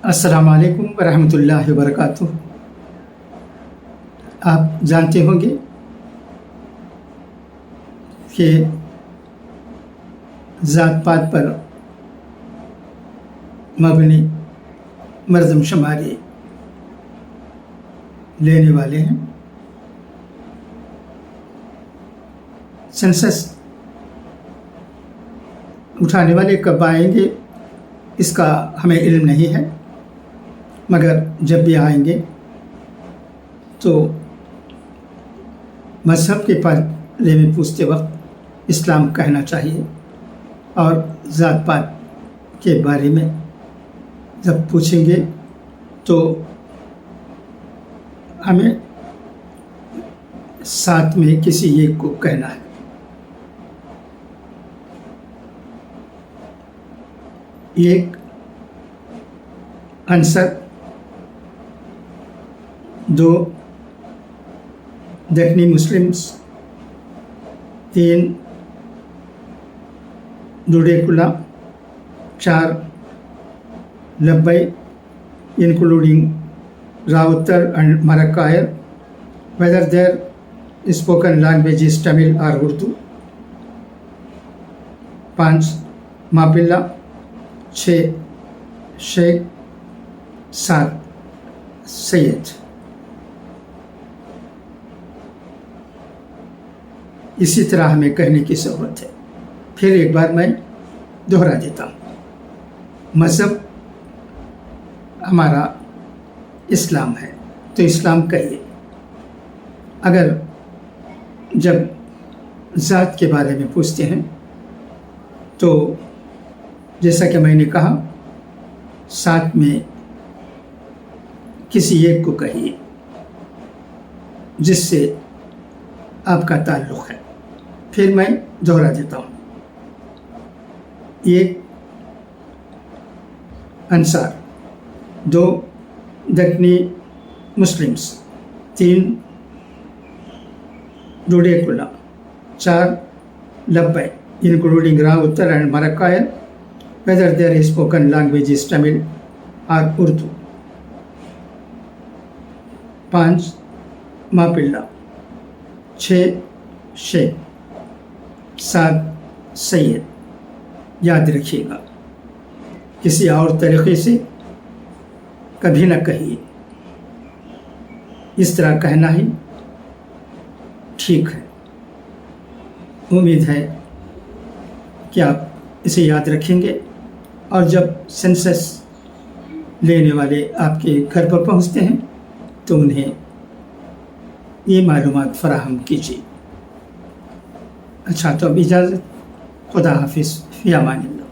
अस्सलाम वालेकुम वरहमतुल्लाहि वबरकातुह। आप जानते होंगे कि ज़ात पात पर मबनी मर्दमशुमारी लेने वाले हैं। सेंसस उठाने वाले कब आएंगे इसका हमें इल्म नहीं है, मगर जब भी आएंगे तो मज़हब के बारे में पूछते वक्त इस्लाम कहना चाहिए, और ज़ात पात के बारे में जब पूछेंगे तो हमें साथ में किसी एक को कहना है। एक अंसर, दो दखनी मुस्लिम्स, तीन दुडेकुला, चार लब्बई including Rautar and Maracaier, whether their spoken language is Tamil or Urdu, पाँच मापिल्ला, छः शेख, सात सैयद। इसी तरह हमें कहने की ज़रूरत है। फिर एक बार मैं दोहरा देता हूँ, मज़हब हमारा इस्लाम है तो इस्लाम कहिए। अगर जब ज़ात के बारे में पूछते हैं तो जैसा कि मैंने कहा, साथ में किसी एक को कहिए जिससे आपका ताल्लुक़ है। फिर मैं दोहरा देता हूँ, एक अंसार, दो दक्नी मुस्लिम्स, तीन दुडेकुला, चार लब्बई including Rautar and Maracaier, whether their spoken language is Tamil or Urdu, पाँच मापिल्ला, छः शेख, सात सैयद। याद रखिएगा, किसी और तरीक़े से कभी न कहिए, इस तरह कहना ही ठीक है। उम्मीद है कि आप इसे याद रखेंगे, और जब सेंसस लेने वाले आपके घर पर पहुंचते हैं तो उन्हें ये मालूमात फराहम कीजिए। अच्छा, तो अब इजाज़त। खुदा हाफिज़, फ़ी अमानिल्लाह।